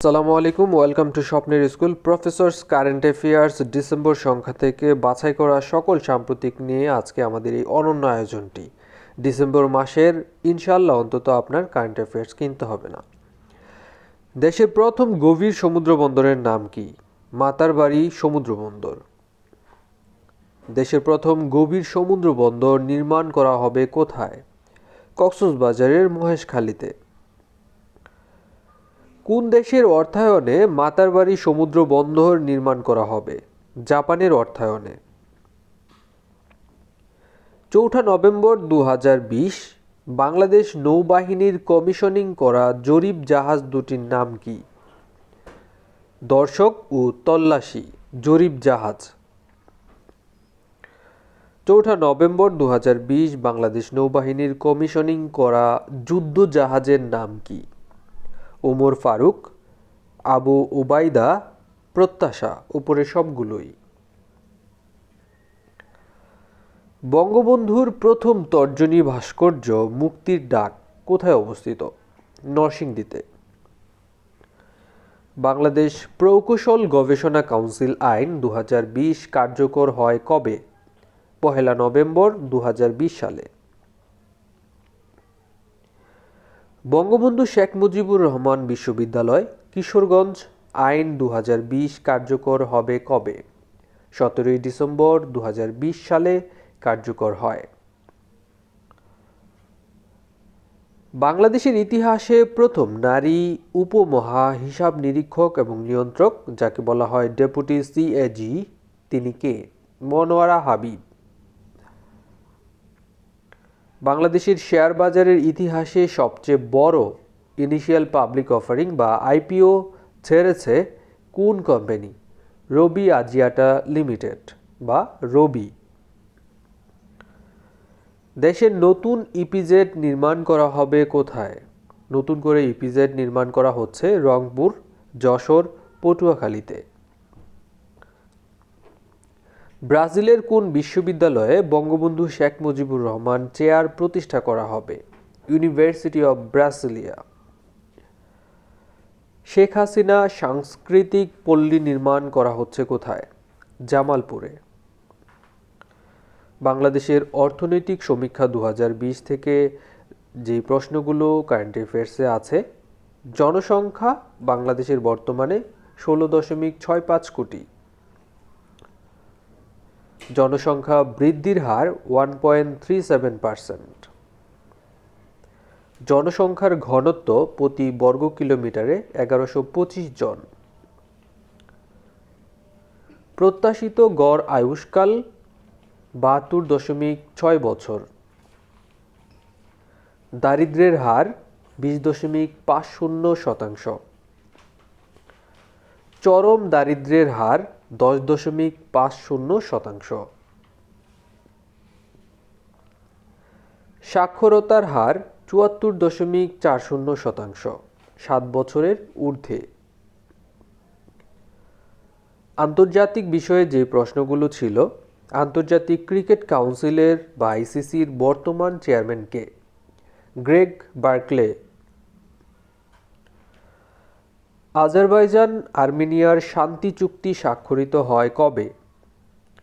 আসসালামু আলাইকুম, welcome to স্বপ্নের school. Professors current affairs December সংখ্যা থেকে বাছাই করা সকল সাম্প্রতিক নিয়ে আজকে আমাদের এই অনন্য আয়োজনটি। ডিসেম্বর মাসের ইনশাআল্লাহ অন্তত আপনার কারেন্ট অ্যাফেয়ার্স কিনতে হবে না। দেশের প্রথম গভীর সমুদ্র বন্দরের নাম কি? মাতারবাড়ি সমুদ্র বন্দর। দেশের প্রথম গভীর সমুদ্র বন্দর নির্মাণ করা হবে কোথায়? কক্সবাজারের মহেশখালীতে। কোন দেশের অর্থায়নে মাতারবাড়ি সমুদ্র বন্দর নির্মাণ করা হবে? জাপানের অর্থায়নে। 4 নভেম্বর 2020 বাংলাদেশ নৌবাহিনীর কমিশনিং করা জরিপ জাহাজ দুটির নাম কি? দর্শক ও তল্লাশি জরিপ জাহাজ। 4 নভেম্বর 2020 বাংলাদেশ নৌবাহিনীর কমিশনিং করা যুদ্ধ জাহাজের নাম কি? ওমর ফারুক, আবু উবাইদা, প্রত্যাশা। উপরে সবগুলোই। বঙ্গবন্ধুর প্রথম তর্জনী ভাস্কর্য মুক্তির ডাক কোথায় অবস্থিত? নরসিংদীতে। বাংলাদেশ প্রকৌশল গবেষণা কাউন্সিল আইন 2020 কার্যকর হয় কবে? 1 নভেম্বর 2020 সালে। বঙ্গবন্ধু শেখ মুজিবুর রহমান বিশ্ববিদ্যালয় কিশোরগঞ্জ আইন 2020 কার্যকর হবে কবে? 17 ডিসেম্বর 2020 সালে কার্যকর হয়। বাংলাদেশের ইতিহাসে প্রথম নারী উপমহা হিসাব নিরীক্ষক এবং নিয়ন্ত্রক, যাকে বলা হয় ডেপুটি সিএজি, তিনি কে? মনোয়ারা হাবিব। বাংলাদেশের শেয়ার বাজারের ইতিহাসে সবচেয়ে বড় ইনিশিয়াল পাবলিক অফারিং বা আইপিও ছেড়েছে কোন কোম্পানি? রবি আজিয়াটা লিমিটেড বা রবি। দেশের নতুন ইপিজেড নির্মাণ করা হবে কোথায়? নতুন করে ইপিজেড নির্মাণ করা হচ্ছে রংপুর, যশোর, পটুয়াখালীতে। ব্রাজিলের কোন বিশ্ববিদ্যালয়ে বঙ্গবন্ধু শেখ মুজিবুর রহমান চেয়ার প্রতিষ্ঠা করা হবে? University of Brasilia. Sheikh Hasina সাংস্কৃতিক পল্লী নির্মাণ করা হচ্ছে কোথায়? জামালপুরে। বাংলাদেশের অর্থনৈতিক সমীক্ষা 2020 থেকে যে প্রশ্নগুলো কারেন্ট অ্যাফেয়ার্সে আছে, জনসংখ্যা বাংলাদেশের বর্তমানে 16.65 কোটি। জনসংখ্যা বৃদ্ধির হার 1.37%। জনসংখ্যার ঘনত্ব প্রতি বর্গ কিলোমিটারে 1125 জন। প্রত্যাশিত গড় আয়ুষ্কাল 72.6 বছর। দারিদ্র্যের হার 20.50%। চরম দারিদ্র্যের হার 10.50%। সাক্ষরতার হার 74.40%, 7 বছরের ঊর্ধ্বে। আন্তর্জাতিক বিষয়ে যে প্রশ্নগুলো ছিল, আন্তর্জাতিক ক্রিকেট কাউন্সিলের বা আইসিসির বর্তমান চেয়ারম্যান কে? Greg Barclay. আজারবাইজান আর্মেনিয়ার শান্তি চুক্তি স্বাক্ষরিত হয় কবে?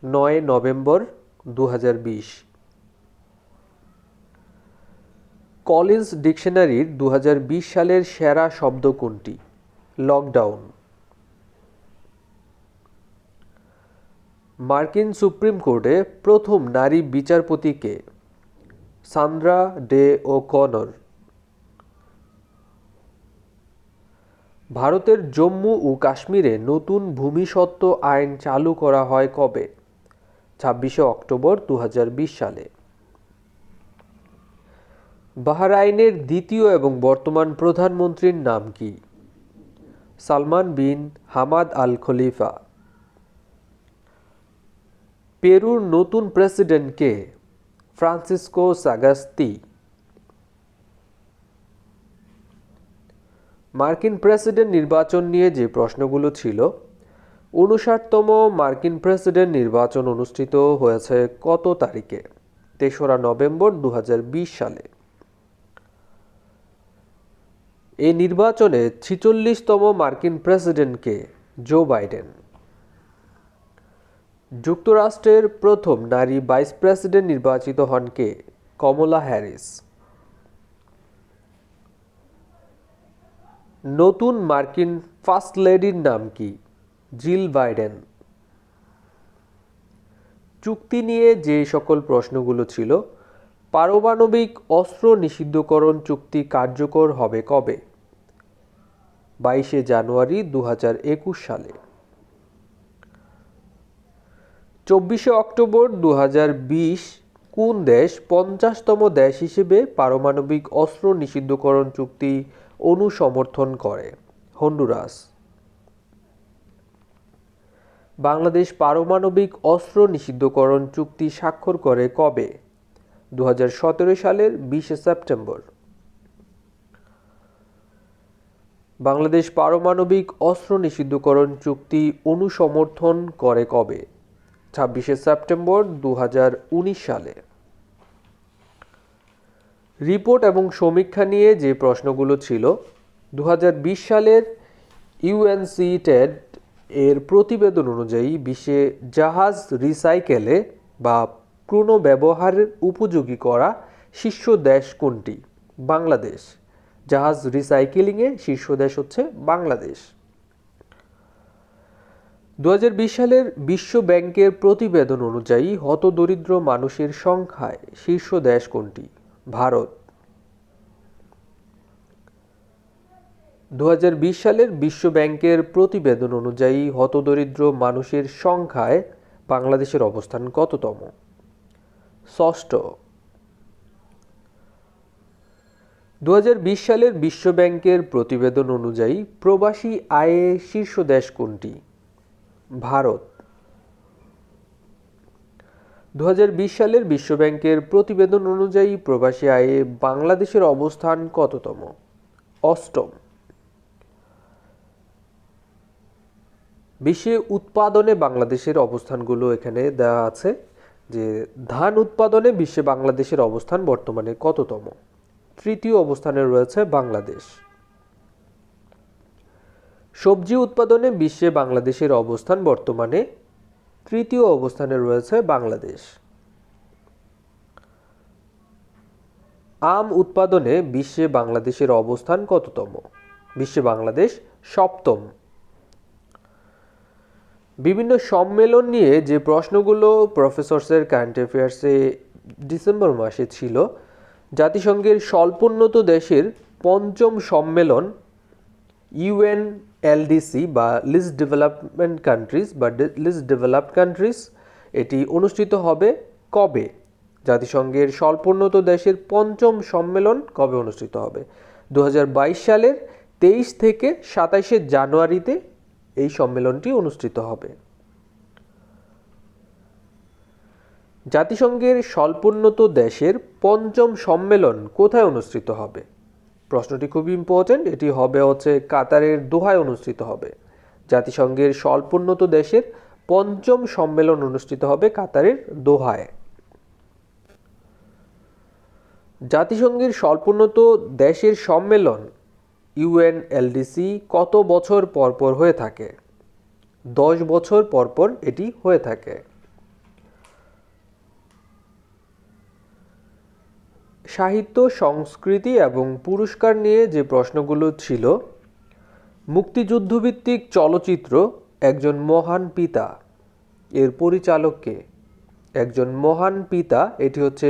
9 নভেম্বর 2020। কলিন্স ডিকশনারির 2020 সালের সেরা শব্দ কোনটি? লকডাউন। মার্কিন সুপ্রিম কোর্টে প্রথম নারী বিচারপতি কে? Sandra day ও'কনর। ভারতের জম্মু ও কাশ্মীরে নতুন ভূমিস্বত্ব আইন চালু করা হয় কবে? 26 অক্টোবর 2020 সালে। বাহরাইনের দ্বিতীয় এবং বর্তমান প্রধানমন্ত্রীর নাম কি? সালমান বিন হামাদ আল খলিফা। পেরুর নতুন প্রেসিডেন্ট কে? ফ্রান্সিসকো সাগাস্তি। মার্কিন প্রেসিডেন্ট নির্বাচন নিয়ে যে প্রশ্নগুলো ছিল, 59তম মার্কিন প্রেসিডেন্ট নির্বাচন অনুষ্ঠিত হয়েছে কত তারিখে? 3 নভেম্বর 2020 সালে। এই নির্বাচনে ৪৬তম মার্কিন প্রেসিডেন্ট কে? Joe Biden. যুক্তরাষ্ট্রের প্রথম নারী ভাইস প্রেসিডেন্ট নির্বাচিত হন কে? কমলা হ্যারিস। নতুন মার্কিন ফার্স্ট লেডির নাম কি? Jill Biden. চুক্তি নিয়ে যে সকল প্রশ্নগুলো ছিল, পারমাণবিক অস্ত্র নিষিদ্ধকরণ চুক্তি কার্যকর হবে কবে? 22 জানুয়ারি 2021 সালে। 24 অক্টোবর 2020 কোন দেশ 50তম দেশ হিসেবে পারমাণবিক অস্ত্র নিষিদ্ধকরণ চুক্তি অনুসমর্থন করে? হন্ডুরাস। বাংলাদেশ পারমাণবিক অস্ত্র নিষিদ্ধকরণ চুক্তি স্বাক্ষর করে কবে? 2017 সালের 20 সেপ্টেম্বর। বাংলাদেশ পারমাণবিক অস্ত্র নিষিদ্ধকরণ চুক্তি অনুসমর্থন করে কবে? 26 সেপ্টেম্বর 2019 সালে। রিপোর্ট এবং সমীক্ষা নিয়ে যে প্রশ্নগুলো ছিল, 2020 সালের ইউএনসিটেড এর প্রতিবেদন অনুযায়ী বিশ্বে জাহাজ রিসাইকেলে বা পুনর্ব্যবহারের উপযোগী করা শীর্ষ দেশ কোনটি? বাংলাদেশ। জাহাজ রিসাইকেলিংয়ে শীর্ষ দেশ হচ্ছে বাংলাদেশ। 2020 সালের বিশ্ব ব্যাংকের প্রতিবেদন অনুযায়ী হতদরিদ্র মানুষের সংখ্যায় শীর্ষ দেশ কোনটি? ভারত। 2020 সালের বিশ্ব ব্যাংকের প্রতিবেদন অনুযায়ী হতদরিদ্র মানুষের সংখ্যায় বাংলাদেশের অবস্থান কততম? ষষ্ঠ। 2020 সালের বিশ্ব ব্যাংকের প্রতিবেদন অনুযায়ী প্রবাসী আয়ে শীর্ষ দেশ কোনটি? ভারত। 2020 সালের বিশ্ব ব্যাংকের প্রতিবেদন অনুযায়ী প্রবাসী আয়ে বাংলাদেশের অবস্থান কততম? অষ্টম। বিশ্বে উৎপাদনে বাংলাদেশের অবস্থানগুলো এখানে দেওয়া আছে, যে ধান উৎপাদনে বিশ্বে বাংলাদেশের অবস্থান বর্তমানে কততম? তৃতীয় অবস্থানে রয়েছে বাংলাদেশ। সবজি উৎপাদনে বিশ্বে বাংলাদেশের অবস্থান বর্তমানে তৃতীয় অবস্থানে রয়েছে বাংলাদেশ। আম উৎপাদনে বিশ্বে বাংলাদেশের অবস্থান কততম? বিশ্বে বাংলাদেশ সপ্তম। বিভিন্ন সম্মেলন নিয়ে যে প্রশ্নগুলো প্রফেসরসের কারেন্ট অ্যাফেয়ার্সে ডিসেম্বর মাসে ছিল, জাতিসংঘের স্বল্পোন্নত দেশের পঞ্চম সম্মেলন ইউএনএলডিসি বা লিস্ট ডেভেলপমেন্ট কান্ট্রিজ বা লিস্ট ডেভেলপড কান্ট্রিজ, এটি অনুষ্ঠিত হবে কবে? জাতিসংঘের স্বল্পোন্নত দেশের পঞ্চম সম্মেলন কবে অনুষ্ঠিত হবে? 2022 সালের 23 থেকে 27 জানুয়ারিতে এই সম্মেলনটি অনুষ্ঠিত হবে। জাতিসংঘের স্বল্পোন্নত দেশের পঞ্চম সম্মেলন কোথায় অনুষ্ঠিত হবে? প্রশ্নটি খুব ইম্পর্টেন্ট। এটি হবে হচ্ছে কাতারের দোহায় অনুষ্ঠিত হবে। জাতিসংঘের স্বল্পোন্নত দেশের পঞ্চম সম্মেলন অনুষ্ঠিত হবে কাতারের দোহায়। জাতিসংঘের স্বল্পোন্নত দেশের সম্মেলন ইউএনএলডিসি কত বছর পরপর হয়ে থাকে? 10 বছর পরপর এটি হয়ে থাকে। সাহিত্য, সংস্কৃতি এবং পুরস্কার নিয়ে যে প্রশ্নগুলো ছিল, মুক্তিযুদ্ধভিত্তিক চলচ্চিত্র একজন মহান পিতা এর পরিচালক কে? একজন মহান পিতা, এটি হচ্ছে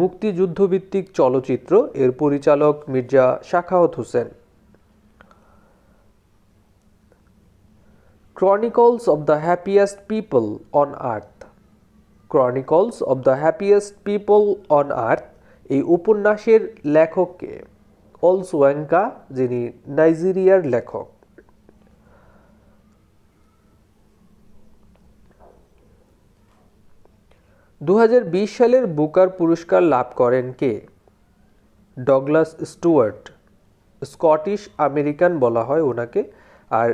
মুক্তিযুদ্ধভিত্তিক চলচ্চিত্র, এর পরিচালক Mirza Sakhawat Hossain. Chronicles of the happiest people on earth, Chronicles of the happiest people on earth এই উপন্যাসের লেখক কে? অলসোয়েঙ্কা, যিনি নাইজেরিয়ার লেখক। সালের বুকার পুরস্কার লাভ করেন কে? ডগলাস স্টুয়ার্ট, স্কটিশ আমেরিকান বলা হয় ওনাকে। আর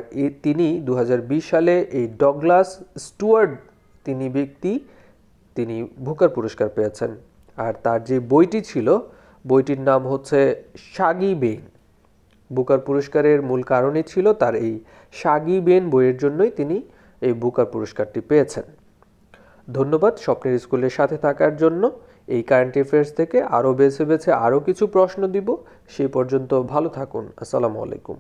তিনি 2020 সালে এই ডগলাস স্টুয়ার্ট তিনি বুকার পুরস্কার পেয়েছেন। আর তার যে বইটি ছিল, বইটির নাম হচ্ছে শাগি বেইন। বুকার পুরস্কারের মূল কারণই ছিল তার এই সাগি-বেন বইয়ের জন্যই তিনি এই বুকার পুরস্কারটি পেয়েছেন। ধন্যবাদ স্বপ্নের স্কুলের সাথে থাকার জন্য। এই কারেন্ট অ্যাফেয়ার্স থেকে আরও বেছে বেছে আরও কিছু প্রশ্ন দিব। সেই পর্যন্ত ভালো থাকুন। আসসালামু আলাইকুম।